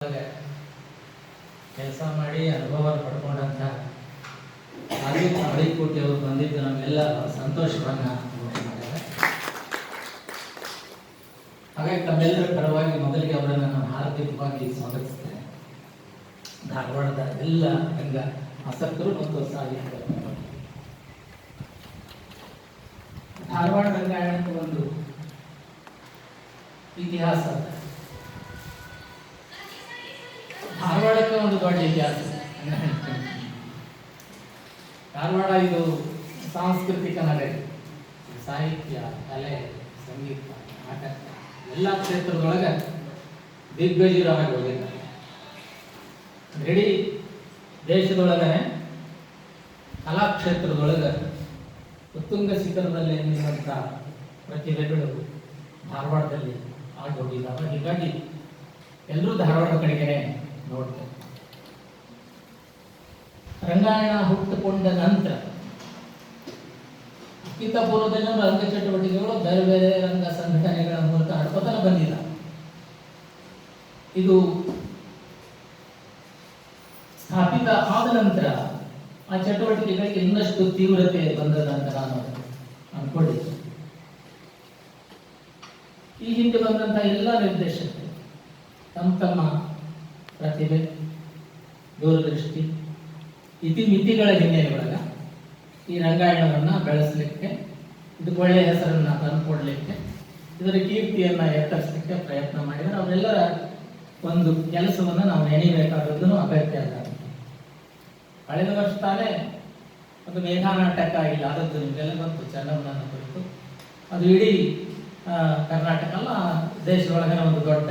ಒಳಗೆ ಕೆಲಸ ಮಾಡಿ ಅನುಭವ ಪಡ್ಕೊಂಡಂಥ ರಾಜೀವ್ ತಾಳಿಕೋಟಿ ಅವರು ಬಂದಿದ್ದು ನಮಗೆಲ್ಲ ಸಂತೋಷವನ್ನು ಉಂಟು ಮಾಡಿದ್ದಾರೆ. ಹಾಗಾಗಿ ತಮ್ಮೆಲ್ಲರ ಪರವಾಗಿ ಮೊದಲಿಗೆ ಅವರನ್ನು ನಾನು ಹಾರ್ದಿಕವಾಗಿ ಸ್ವಾಗತಿಸ್ತೇನೆ. ಧಾರವಾಡದ ಎಲ್ಲ ರಂಗ ಆಸಕ್ತರು ಮತ್ತು ಸಾಹಿತ್ಯ ಧಾರವಾಡ ರಂಗಾಯಣಕ್ಕೆ ಒಂದು ಇತಿಹಾಸ, ಧಾರವಾಡಕ್ಕೆ ಒಂದು ದೊಡ್ಡ ಇತಿಹಾಸ. ಧಾರವಾಡ ಇದು ಸಾಂಸ್ಕೃತಿಕ ನಗರಿ. ಸಾಹಿತ್ಯ, ಕಲೆ, ಸಂಗೀತ, ನಾಟಕ ಎಲ್ಲ ಕ್ಷೇತ್ರದೊಳಗೆ ದಿಗ್ಗಜರಾಗಿ ಹೋಗಿದ್ದಾರೆ. ಇಡೀ ದೇಶದೊಳಗೆ ಕಲಾಕ್ಷೇತ್ರದೊಳಗೆ ಉತ್ತುಂಗ ಶಿಖರದಲ್ಲಿ ನಿಲ್ಲುವಂಥ ಪ್ರತಿಭೆಗಳು ಧಾರವಾಡದಲ್ಲಿ ಆಗಿ ಹೋಗಿದ್ದಾವೆ. ಹೀಗಾಗಿ ಎಲ್ಲರೂ ಧಾರವಾಡ ಕಡೆಗೆ ನೋಡ್ತಾರೆ. ರಂಗಾಯಣ ಹುಟ್ಟುಕೊಂಡ ನಂತರ ಅಕ್ಕಿತ ಪೂರ್ವದಲ್ಲಿ ರಂಗ ಚಟುವಟಿಕೆಗಳು ಬೇರೆ ಬೇರೆ ರಂಗ ಸಂಘಟನೆಗಳ ಮೂಲಕ ನಡ್ಕೋತನ ಬಂದಿಲ್ಲ. ಇದು ಸ್ಥಾಪಿತ ಆದ ನಂತರ ಆ ಚಟುವಟಿಕೆಗಳಿಗೆ ಇನ್ನಷ್ಟು ತೀವ್ರತೆ ಬಂದದಂತ ನಾನು ಅನ್ಕೊಂಡಿದ್ದೆ. ಈ ಹಿಂದೆ ಬಂದಂತಹ ಎಲ್ಲ ನಿರ್ದೇಶಕರು ತಮ್ಮ ಪ್ರತಿಭೆ, ದೂರದೃಷ್ಟಿ, ಇತಿಮಿತಿಗಳ ಹಿನ್ನೆಲೆಯೊಳಗ ಈ ರಂಗಾಯಣವನ್ನು ಬೆಳೆಸಲಿಕ್ಕೆ, ಇದಕ್ಕೆ ಒಳ್ಳೆಯ ಹೆಸರನ್ನು ತಂದುಕೊಡ್ಲಿಕ್ಕೆ, ಇದರ ಕೀರ್ತಿಯನ್ನು ಎತ್ತರಿಸಲಿಕ್ಕೆ ಪ್ರಯತ್ನ ಮಾಡಿದರೆ ಅವರೆಲ್ಲರ ಒಂದು ಕೆಲಸವನ್ನು ನಾವು ನೆನೆಯಬೇಕಾದದ್ದು ಅಗತ್ಯ ಅಲ್ಲ. ಕಳೆದ ವರ್ಷ ತಾನೇ ಒಂದು ಮೇಘಾ ನಾಟಕ ಇಲ್ಲ ಆದದ್ದು ನಿಮಗೆಲ್ಲ ಬಂತು, ಚೆನ್ನಮ್ಮನನ್ನು ಕುರಿತು. ಅದು ಇಡೀ ಕರ್ನಾಟಕ ಅಲ್ಲ ದೇಶದೊಳಗಿನ ಒಂದು ದೊಡ್ಡ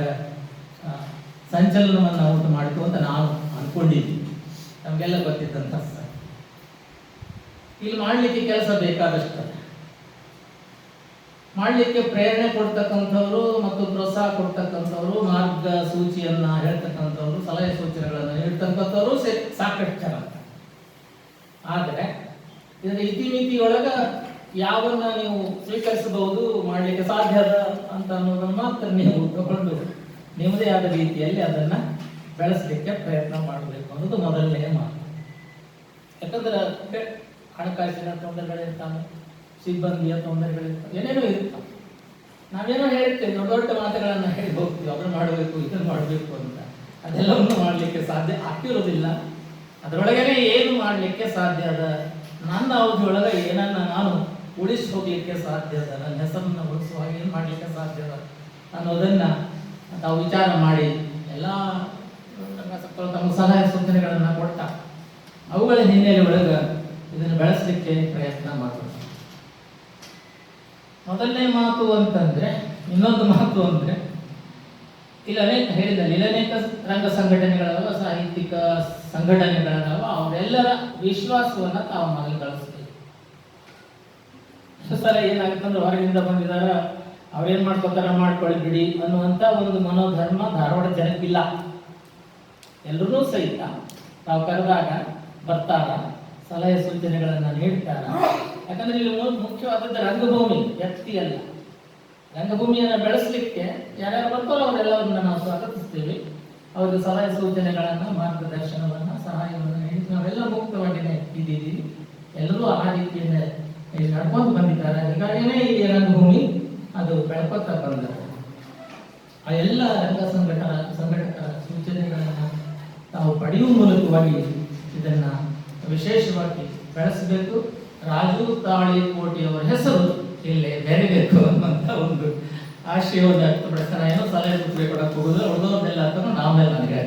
ಸಂಚಲನವನ್ನು ಉಂಟು ಮಾಡಿತು ಅಂತ ನಾವು ಅಂದ್ಕೊಂಡಿದ್ದೀವಿ. ನಮಗೆಲ್ಲ ಗೊತ್ತಿದ್ದಂಥ ಇಲ್ಲಿ ಮಾಡಲಿಕ್ಕೆ ಕೆಲಸ ಬೇಕಾದಷ್ಟು ಮಾಡಲಿಕ್ಕೆ ಪ್ರೇರಣೆ ಕೊಡ್ತಕ್ಕಂಥವ್ರು ಮತ್ತು ಪ್ರೋತ್ಸಾಹ ಕೊಡ್ತಕ್ಕಂಥವ್ರು, ಮಾರ್ಗಸೂಚಿಯನ್ನ ಹೇಳ್ತಕ್ಕಂಥವ್ರು, ಸಲಹೆ ಸೂಚನೆಗಳನ್ನು ನೀಡ್ತಕ್ಕಂಥವ್ರು ಸಾಕಷ್ಟು ಜನ. ಆದರೆ ಇದರ ಇತಿಮಿತಿಯೊಳಗ ಯಾವನ್ನ ನೀವು ಸ್ವೀಕರಿಸಬಹುದು, ಮಾಡಲಿಕ್ಕೆ ಸಾಧ್ಯ ಅದ ಅಂತ ಅನ್ನೋದನ್ನು ಮಾತ್ರ ನೀವು ತಗೊಂಡು ನಿಮ್ಮದೇ ಆದ ರೀತಿಯಲ್ಲಿ ಅದನ್ನ ಬೆಳೆಸಲಿಕ್ಕೆ ಪ್ರಯತ್ನ ಮಾಡಬೇಕು ಅನ್ನೋದು ಮೊದಲನೇ ಮಾತು. ಯಾಕಂದ್ರೆ ಹಣಕಾಸಿನ ತೊಂದರೆಗಳಿರ್ತಾವೆ, ಸಿಬ್ಬಂದಿಯ ತೊಂದರೆಗಳಿರ್ತಾವೆ, ಏನೇನೋ ಇರ್ತಾವೆ. ನಾವೇನೋ ಹೇಳ್ತೇವೆ, ದೊಡ್ಡ ದೊಡ್ಡ ಮಾತುಗಳನ್ನು ಹೇಳಿ ಹೋಗ್ತೀವಿ, ಅದನ್ನು ಮಾಡಬೇಕು ಇದನ್ನು ಮಾಡಬೇಕು ಅಂತ. ಅದೆಲ್ಲವನ್ನು ಮಾಡಲಿಕ್ಕೆ ಸಾಧ್ಯ ಆಗ್ತಿರೋದಿಲ್ಲ. ಅದರೊಳಗನೆ ಏನು ಮಾಡಲಿಕ್ಕೆ ಸಾಧ್ಯ ಅದ, ನನ್ನ ಅವಧಿಯೊಳಗೆ ಏನನ್ನ ನಾನು ಉಳಿಸಿ ಹೋಗ್ಲಿಕ್ಕೆ ಸಾಧ್ಯ ಅದ, ನನ್ನ ಹೆಸರನ್ನು ಉಳಿಸುವಾಗ ಏನು ಮಾಡಲಿಕ್ಕೆ ಸಾಧ್ಯ ಅದ ಅನ್ನೋದನ್ನ ತಾವು ವಿಚಾರ ಮಾಡಿ ಎಲ್ಲ ತಮ್ಮ ಸಲಹೆ ಸೂಚನೆಗಳನ್ನು ಕೊಟ್ಟ ಅವುಗಳ ಹಿನ್ನೆಲೆ ಒಳಗೆ ಇದನ್ನು ಬೆಳೆಸಲಿಕ್ಕೆ ಪ್ರಯತ್ನ ಮಾಡೋದು. ಮೊದಲನೇ ಮಾತು ಅಂತಂದ್ರೆ, ಇನ್ನೊಂದು ಮಾತು ಅಂದ್ರೆ, ಇಲ್ಲಿ ಅನೇಕ ಹೇಳಿದಲ್ಲಿ ಇಲ್ಲಿ ಅನೇಕ ರಂಗ ಸಂಘಟನೆಗಳದಾವ, ಸಾಹಿತ್ಯಿಕ ಸಂಘಟನೆಗಳದಾವ. ಅವರೆಲ್ಲರ ವಿಶ್ವಾಸವನ್ನ ತಾವು ಮೊದಲು ಗಳಿಸ್ಬೇಕು. ಸಲ ಏನಾಗುತ್ತಂದ್ರೆ ಹೊರಗಿಂದ ಬಂದಿದಾರ, ಅವ್ರೇನ್ ಮಾಡ್ಕೋತಾರ ಮಾಡ್ಕೊಳ್ಳಿ ಬಿಡಿ ಅನ್ನುವಂತ ಒಂದು ಮನೋಧರ್ಮ ಧಾರವಾಡ ಜನಕ್ಕಿಲ್ಲ. ಎಲ್ಲರೂ ಸಹಿತ ತಾವು ಕರೆದಾಗ ಬರ್ತಾರ, ಸಲಹೆ ಸೂಚನೆಗಳನ್ನ ನೀಡ್ತಾರ. ಯಾಕಂದ್ರೆ ಇಲ್ಲಿ ಮುಖ್ಯವಾದದ್ದು ರಂಗಭೂಮಿ, ವ್ಯಕ್ತಿ ಅಲ್ಲ. ರಂಗಭೂಮಿಯನ್ನು ಬೆಳೆಸಲಿಕ್ಕೆ ಯಾರ್ಯಾರು ಬರ್ತಾರೋ ಅವರೆಲ್ಲವನ್ನ ನಾವು ಸ್ವಾಗತಿಸ್ತೀವಿ. ಅವ್ರಿಗೆ ಸಲಹೆ ಸೂಚನೆಗಳನ್ನ, ಮಾರ್ಗದರ್ಶನವನ್ನ, ಸಹಾಯವನ್ನು ನೀಡಿ ನಾವೆಲ್ಲ ಮುಕ್ತವಾಗಿನೇ ಇದ್ದೀವಿ. ಎಲ್ಲರೂ ಆ ರೀತಿಯಿಂದ ನಡ್ಕೊಂಡು ಬಂದಿದ್ದಾರೆ. ಹೀಗಾಗಿನೇ ಈ ರಂಗಭೂಮಿ ಅದು ಬೆಳ್ಕೊತ ಬಂದ. ಆ ಎಲ್ಲ ರಂಗ ಸಂಘಟಕರ ಸೂಚನೆಗಳನ್ನ ತಾವು ಪಡೆಯುವ ಮೂಲಕವಾಗಿ ಇದನ್ನ ವಿಶೇಷವಾಗಿ ಬೆಳೆಸಬೇಕು. ರಾಜು ತಾಳಿಕೋಟಿ ಅವರ ಹೆಸರು ಇಲ್ಲೇ ಬೆರಿಬೇಕು ಅನ್ನುವಂಥ ಒಂದು ಆಶಯವನ್ನು ವ್ಯಕ್ತಪಡಿಸ್ತಾನೆ. ಏನೋ ಸಲಹೆ ಸೂಚನೆ ಕೊಡಕ್ಕೆ ಹೋಗುದು, ಉಳಿದವ್ರನ್ನೆಲ್ಲ ಅಂತ ನಾವೆಲ್ಲ ನನಗೆ